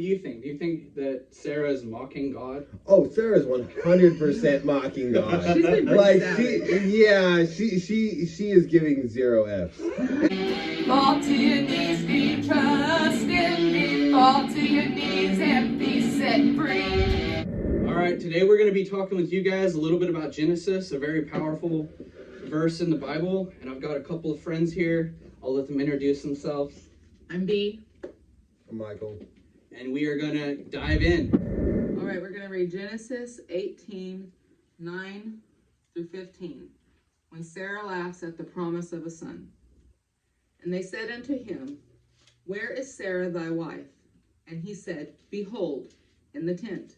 do you think? Do you think that Sarah is mocking God? Oh, Sarah's 100% mocking God. She's been like savage. she is giving 0 F's. Fall to your knees, be trust in me. Fall to your knees and be set free. All right, today we're going to be talking with you guys a little bit about Genesis, a very powerful verse in the Bible. And I've got a couple of friends here. I'll let them introduce themselves. I'm B. I'm Michael. And we are going to dive in. All right, we're going to read Genesis 18, 9 through 15. When Sarah laughs at the promise of a son. And they said unto him, Where is Sarah thy wife? And he said, Behold, in the tent.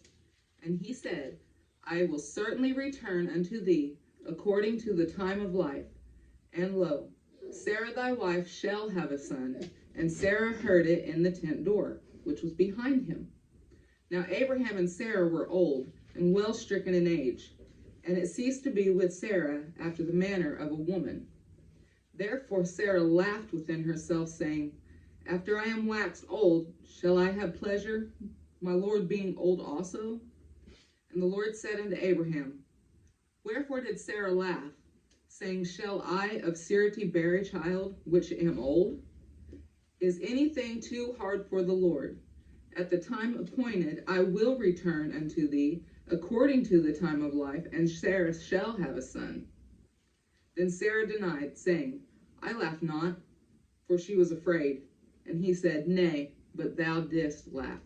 And he said, I will certainly return unto thee according to the time of life. And lo, Sarah thy wife shall have a son. And Sarah heard it in the tent door, which was behind him. Now Abraham and Sarah were old and well stricken in age, and it ceased to be with Sarah after the manner of a woman. Therefore Sarah laughed within herself, saying, After I am waxed old, shall I have pleasure, my Lord being old also? And the Lord said unto Abraham, Wherefore did Sarah laugh, saying, Shall I of surety bear a child, which am old? Is anything too hard for the Lord? At the time appointed I will return unto thee, according to the time of life, and Sarah shall have a son. Then Sarah denied, saying, I laugh not, for she was afraid. And he said, Nay, but thou didst laugh.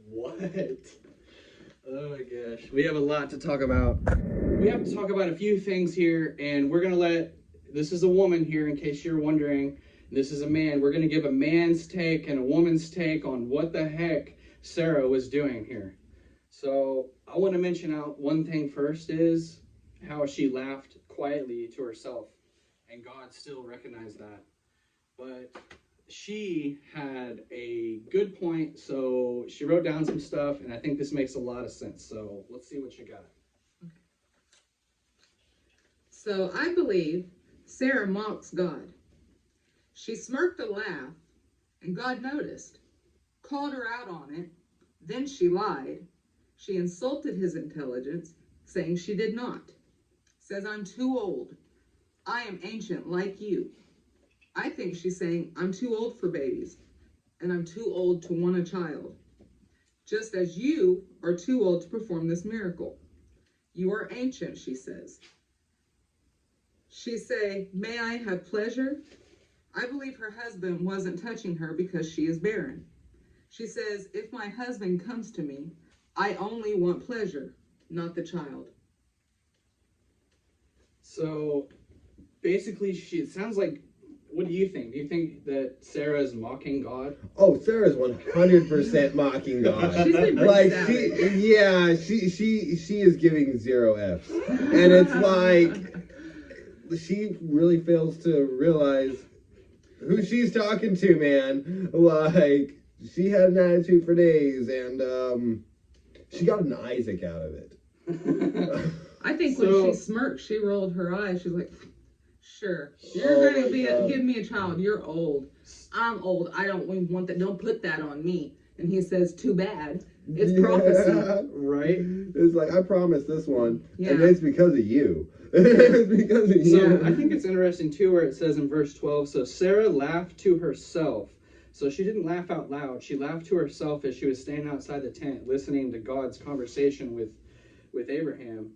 What? Oh my gosh. We have a lot to talk about. We have to talk about a few things here, and we're going to this is a woman here, in case you're wondering. This is a man. We're going to give a man's take and a woman's take on what the heck Sarah was doing here. So I want to mention out one thing first is how she laughed quietly to herself, and God still recognized that. But she had a good point, so she wrote down some stuff, and I think this makes a lot of sense. So let's see what you got. Okay. So I believe Sarah mocks God. She smirked a laugh, and God noticed, called her out on it. Then she lied. She insulted his intelligence, saying she did not. Says, I'm too old. I am ancient like you. I think she's saying, I'm too old for babies, and I'm too old to want a child. Just as you are too old to perform this miracle. You are ancient, she says. She say, may I have pleasure? I believe her husband wasn't touching her because she is barren. She says, if my husband comes to me, I only want pleasure, not the child. So basically, it sounds like, what do you think? Do you think that Sarah is mocking God? Oh, Sarah's 100% mocking God. She's been like savage. she is giving 0 F's. And it's like she really fails to realize who she's talking to, man. Like, she had an attitude for days, and she got an Isaac out of it. I think when she smirked, she rolled her eyes. She's like, sure, you're going to give me a child. You're old. I'm old. I don't want that. Don't put that on me. And he says, too bad. It's prophecy. Right? It's like, I promised this one, Yeah. and it's because of you. It's because of you. So I think it's interesting, too, where it says in verse 12, so Sarah laughed to herself. So she didn't laugh out loud. She laughed to herself as she was standing outside the tent, listening to God's conversation with Abraham.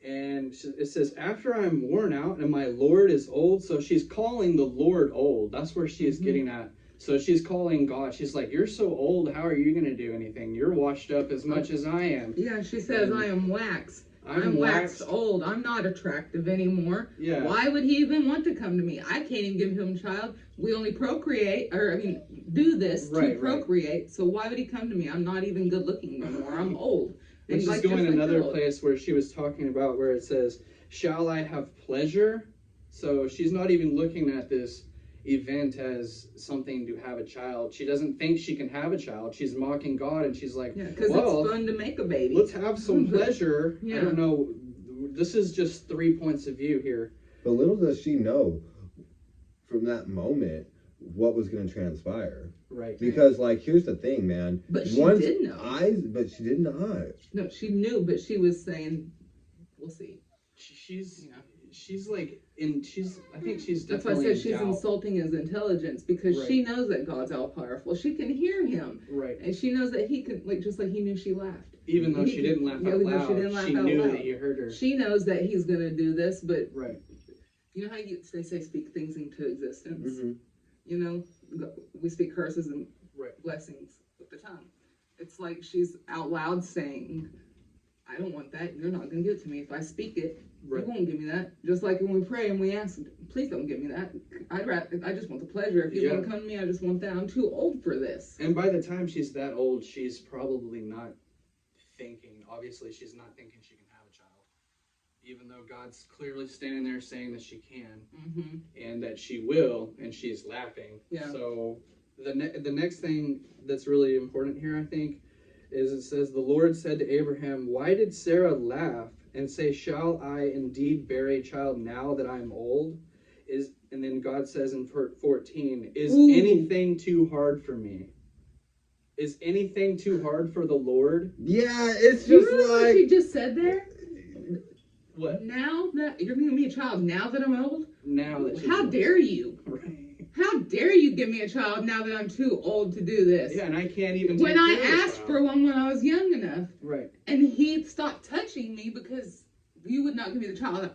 And it says, after I'm worn out and my Lord is old. So she's calling the Lord old. That's where she is getting at. So she's calling God. She's like, you're so old. How are you going to do anything? You're washed up as much as I am. Yeah, she says, I am waxed. I'm waxed old. I'm not attractive anymore. Yeah. Why would he even want to come to me? I can't even give him a child. We only procreate, do this to procreate. Right. So why would he come to me? I'm not even good looking anymore. I'm old. And she's going another place where she was talking about where it says, shall I have pleasure? So she's not even looking at this event as something to have a child. She doesn't think she can have a child. She's mocking God, and she's like, because it's fun to make a baby. Let's have some pleasure. Yeah. I don't know. This is just 3 points of view here. But little does she know from that moment what was going to transpire. Right. Because, like, here's the thing, man. But she did know. But she did not. No, she knew, but she was saying, "We'll see." She's Yeah. she's like she's I think she's That's why I definitely said she's in doubt. insulting his intelligence because Right. she knows that God's all powerful. She can hear him, Right. and she knows that he can, like, just like he knew she laughed. Even though she didn't laugh out Even though loud, she didn't laugh she out knew loud. that he heard her. She knows that he's gonna do this, but Right. you know how they say speak things into existence. Mm-hmm. You know, we speak curses and Right. blessings with the tongue. It's like she's out loud saying, "I don't want that. You're not gonna give it to me. If I speak it, Right. you won't give me that." Just like when we pray and we ask, "Please don't give me that. I just want the pleasure. If you want to come to me, I just want that. I'm too old for this." And by the time she's that old, she's probably not thinking. Obviously, she's not thinking she can have a child, even though God's clearly standing there saying that she can Mm-hmm. and that she will, and she's laughing. Yeah. So the next thing that's really important here, I think, is it says the Lord said to Abraham, "Why did Sarah laugh and say, 'Shall I indeed bear a child now that I am old?'" And then God says in 14, "Is Ooh. anything too hard for me?" Is anything too hard for the Lord? Yeah, it's You just realize what like. she just said there? What? Now that you're gonna give me a child, now that I'm old, Now that she's how old. dare you? Right. How dare you give me a child now that I'm too old to do this? Yeah, and I can't even When take I care of a asked child. for one when I was young enough, Right. and he stopped touching me because you would not give me the child.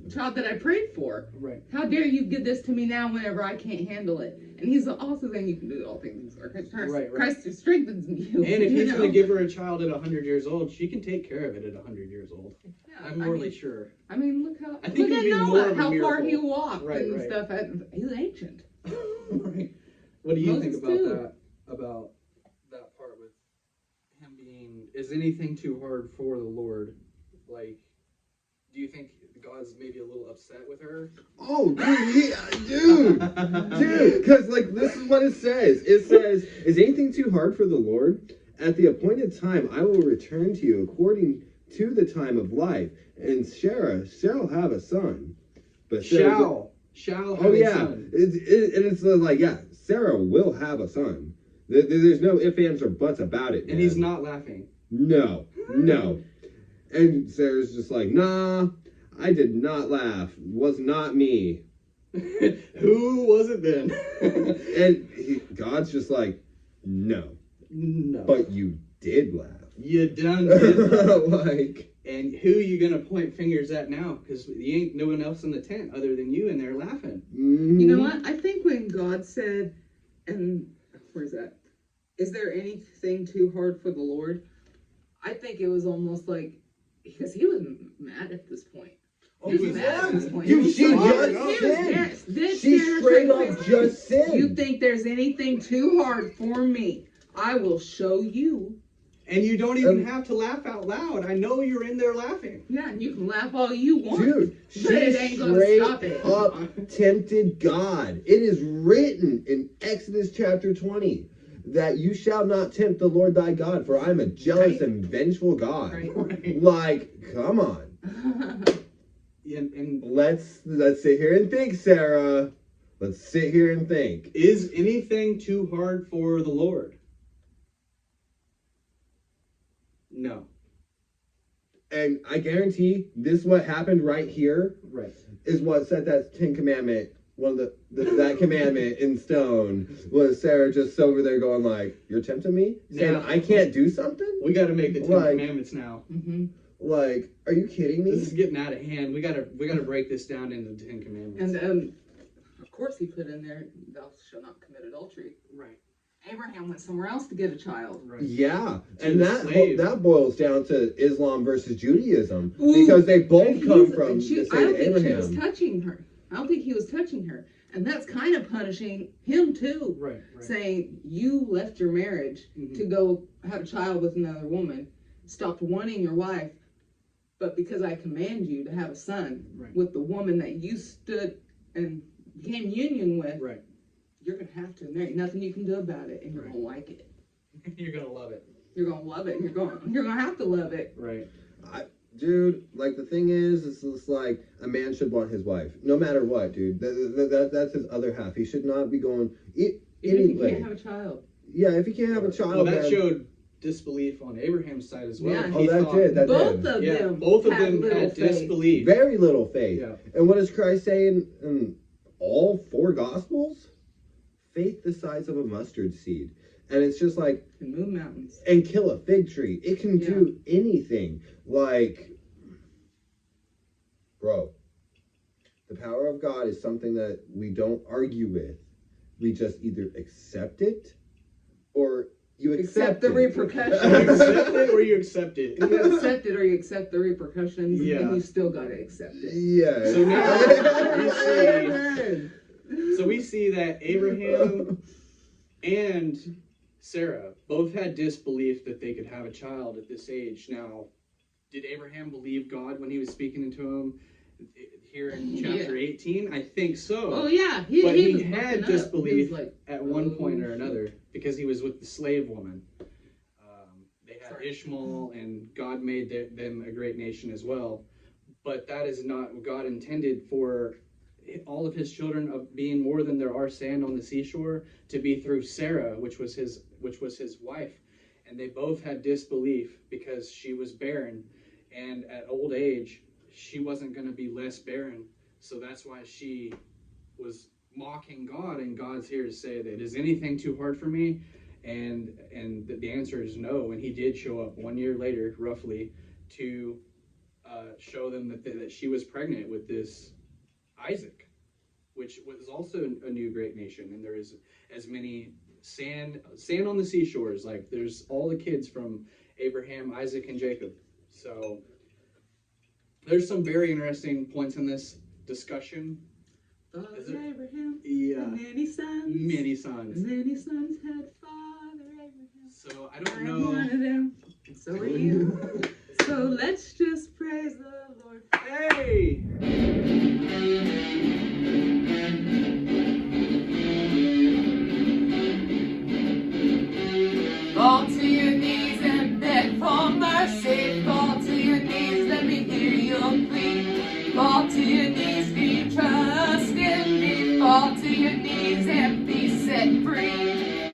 Child that I prayed for. Right. How dare you give this to me now whenever I can't handle it? And he's also saying you can do all things. Right. Christ who strengthens you. And if you he's know? going to give her a child at 100 years old, she can take care of it at 100 years old. Yeah, I'm I really mean, sure. I mean, look how. I think look it'd be at more Noah, of a how far miracle. he walked Right, and right. stuff. He's ancient. Right. What do you think Moses about too. that? About that part with him being, is anything too hard for the Lord? Like, do you think God's maybe a little upset with her? Oh, dude, yeah, dude, because like this is what it says. It says, "Is anything too hard for the Lord? At the appointed time, I will return to you according to the time of life, and Sarah shall have a son." But Sarah, Shall have oh a yeah, son. it's like yeah, Sarah will have a son. There's no ifs, ands, or buts about it. And man. he's not laughing. No. And Sarah's just like, nah, I did not laugh. Was not me. Who was it then? And God's just like, no. No. But you did laugh. You done did that. Like, And who you gonna point fingers at now? Because you ain't no one else in the tent other than you, and they're laughing. You know what? I think when God said, and where's that? Is there anything too hard for the Lord? I think it was almost like, because he was mad at this point. Oh, He was he mad at was. this point. Dude, He was she so just angry. He was sinned. dead she serious straight right up there. just sinned. You think there's anything too hard for me? I will show you. And you don't even have to laugh out loud. I know you're in there laughing. Yeah, and you can laugh all you want. Dude, but she it ain't gonna straight stop it. up tempted God. It is written in Exodus chapter 20 that you shall not tempt the Lord thy God, for I am a jealous Right. and vengeful God. Right. Right. Like, come on. And Let's sit here and think, Sarah. Let's sit here and think. is anything too hard for the Lord? No. And I guarantee this what happened right here Right. is what set that 10 commandment, one of that commandment in stone, was Sarah just over there going like, you're tempting me? Saying Now- I can't do something? We got to make the Ten Like- Commandments now. hmm Like, are you kidding me? This is getting out of hand. We gotta break this down into the Ten Commandments. And of course he put in there, thou shalt not commit adultery. Right. Abraham went somewhere else to get a child. Right. Yeah, To and the that slave. that boils down to Islam versus Judaism Ooh, because they both And come he's- from and the she- I same don't think she was Abraham. touching her. I don't think he was touching her. And that's kind of punishing him too. Right. Right. Saying, you left your marriage Mhm. to go have a child with another woman, stopped wanting your wife, but because I command you to have a son Right. with the woman that you stood and became union with, Right. you're going to have to. And there ain't nothing you can do about it, and you're Right. going to like it. You're gonna love it. You're going to love it, and you're going to have to love it. Right. Dude, like the thing is, it's just like a man should want his wife, no matter what, dude. That's his other half. He should not be going. Even if you anyway. can't have a child. Yeah, if you can't have a child, Well, that then- showed disbelief on Abraham's side as well. Yeah. He Oh, that thought- did. That Both did. of Yeah, them. both of them little had faith. disbelief. Very little faith. Yeah. And what does Christ say in all 4 Gospels? Faith the size of a mustard seed. And it's just like, Can move mountains. and kill a fig tree. It can do anything. Like, bro, the power of God is something that we don't argue with. We just either accept it or you accept the it. repercussions. You accept it or you accept it. You accept it or you accept the repercussions, Yeah. and you still gotta accept it. Yeah. So now we see, Amen. so we see that Abraham and Sarah both had disbelief that they could have a child at this age. Now, did Abraham believe God when he was speaking into him here in chapter 18? I think so. Oh yeah, But he was had looking up. disbelief He was like, at one point or shit. another because he was with the slave woman. They had Sorry. Ishmael, and God made them a great nation as well. But that is not what God intended for all of his children of being more than there are sand on the seashore to be through Sarah, which was his wife. And they both had disbelief because she was barren, and at old age she wasn't going to be less barren. So that's why she was mocking God, and God's here to say that is anything too hard for me? And the answer is no. And he did show up 1 year later, roughly, to show them that she was pregnant with this Isaac, which was also a new great nation. And there is as many sand on the seashores. Like there's all the kids from Abraham, Isaac, and Jacob. So there's some very interesting points in this discussion. Father Is it- Abraham, Yeah, and many sons. many sons. And many sons had Father Abraham. So I don't I'm know. one of them. And so are you. So let's just praise the Lord. Hey! Fall to your knees and beg for mercy. Fall to your knees, let me hear your plea. Fall to your knees, be trust in me. Fall to your knees and